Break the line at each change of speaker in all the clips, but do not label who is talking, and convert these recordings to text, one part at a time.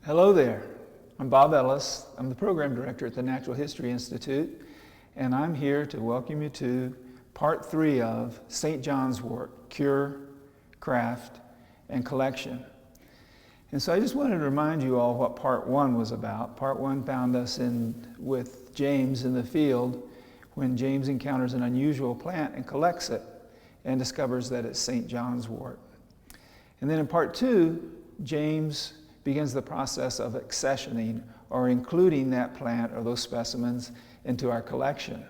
Hello there. I'm Bob Ellis. I'm the program director at the Natural History Institute, and I'm here to welcome you to part 3 of St. John's Wort, Cure, Craft, and Collection. And so I just wanted to remind you all what part 1 was about. Part 1 found us with James in the field when James encounters an unusual plant and collects it and discovers that it's St. John's Wort. And then in part 2, James begins the process of accessioning, or including that plant or those specimens into our collection.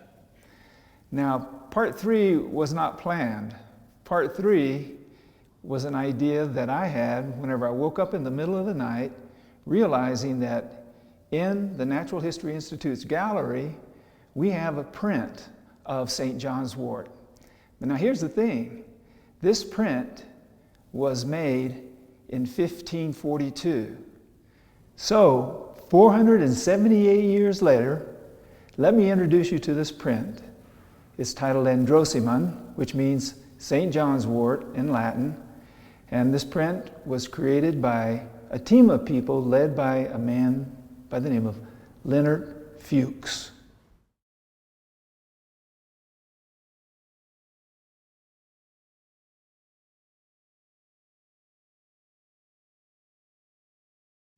Now, part 3 was not planned. Part 3 was an idea that I had whenever I woke up in the middle of the night, realizing that in the Natural History Institute's gallery, we have a print of St. John's Wort. But now here's the thing. This print was made in 1542. So, 478 years later, let me introduce you to this print. It's titled Androsimon, which means St. John's Wort in Latin. And this print was created by a team of people led by a man by the name of Leonard Fuchs.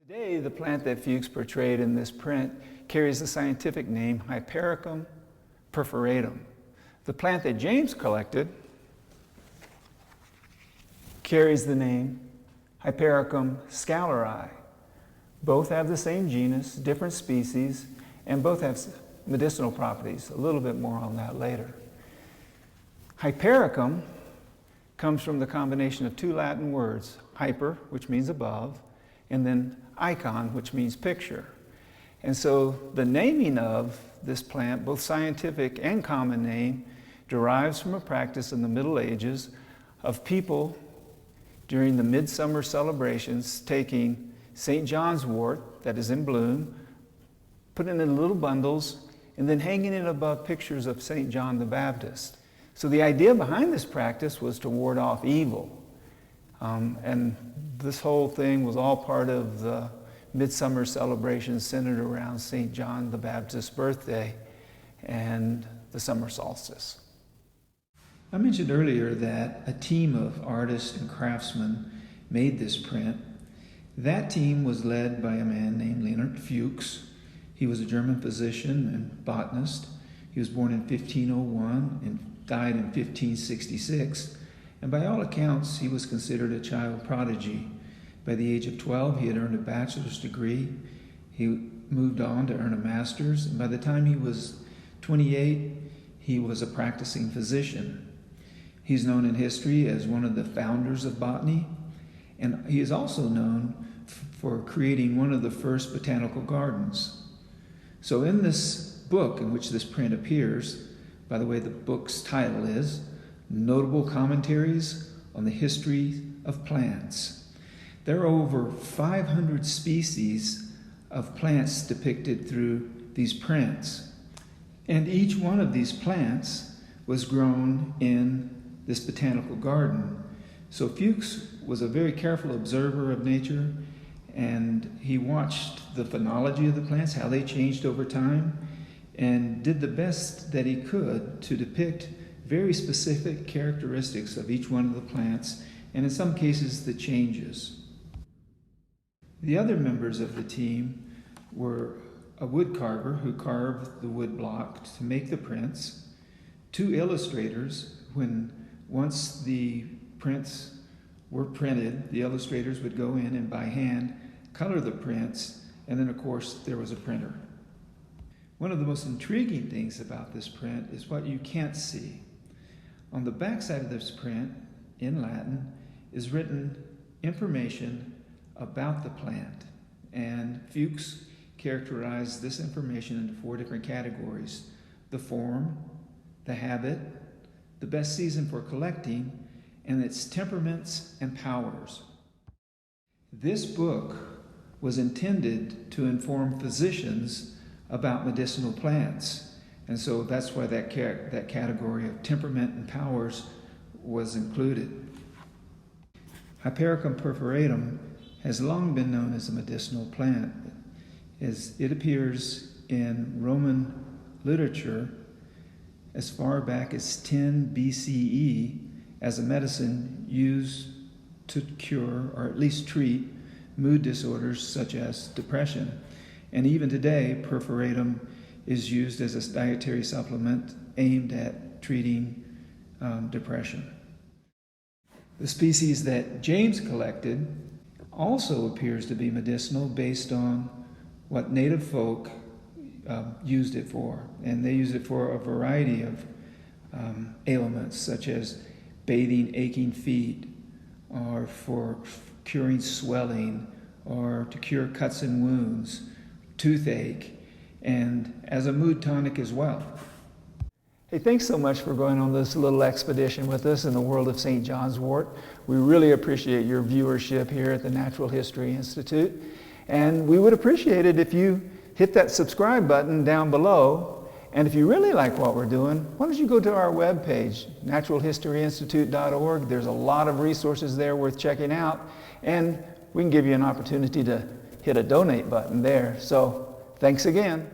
Today, the plant that Fuchs portrayed in this print carries the scientific name Hypericum perforatum. The plant that James collected carries the name Hypericum scalari. Both have the same genus, different species, and both have medicinal properties. A little bit more on that later. Hypericum comes from the combination of 2 Latin words, hyper, which means above, and then icon, which means picture. And so the naming of this plant, both scientific and common name, derives from a practice in the Middle Ages of people during the midsummer celebrations taking St. John's Wort that is in bloom, putting it in little bundles, and then hanging it above pictures of St. John the Baptist. So the idea behind this practice was to ward off evil. And this whole thing was all part of the midsummer celebration centered around St. John the Baptist's birthday and the summer solstice. I mentioned earlier that a team of artists and craftsmen made this print. That team was led by a man named Leonard Fuchs. He was a German physician and botanist. He was born in 1501 and died in 1566. And by all accounts, he was considered a child prodigy. By the age of 12, he had earned a bachelor's degree. He moved on to earn a master's, and by the time he was 28, he was a practicing physician. He's known in history as one of the founders of botany, and he is also known for creating one of the first botanical gardens. So in this book in which this print appears, by the way, the book's title is Notable Commentaries on the History of Plants. There are over 500 species of plants depicted through these prints. And each one of these plants was grown in this botanical garden. So Fuchs was a very careful observer of nature, and he watched the phenology of the plants, how they changed over time, and did the best that he could to depict very specific characteristics of each one of the plants, and in some cases the changes. The other members of the team were a wood carver who carved the wood block to make the prints, 2 illustrators. Once the prints were printed, the illustrators would go in and by hand color the prints, and then of course there was a printer. One of the most intriguing things about this print is what you can't see. On the back side of this print, in Latin, is written information about the plant. And Fuchs characterized this information into 4 different categories: the form, the habit, the best season for collecting, and its temperaments and powers. This book was intended to inform physicians about medicinal plants. And so that's why that category of temperament and powers was included. Hypericum perforatum has long been known as a medicinal plant, as it appears in Roman literature as far back as 10 BCE as a medicine used to cure or at least treat mood disorders such as depression. And even today, perforatum is used as a dietary supplement aimed at treating depression. The species that James collected also appears to be medicinal based on what native folk used it for. And they used it for a variety of ailments, such as bathing aching feet, or for curing swelling, or to cure cuts and wounds, toothache, and as a mood tonic as well. Hey, thanks so much for going on this little expedition with us in the world of St. John's Wort. We really appreciate your viewership here at the Natural History Institute. And we would appreciate it if you hit that subscribe button down below. And if you really like what we're doing, why don't you go to our webpage, naturalhistoryinstitute.org. There's a lot of resources there worth checking out. And we can give you an opportunity to hit a donate button there. So thanks again.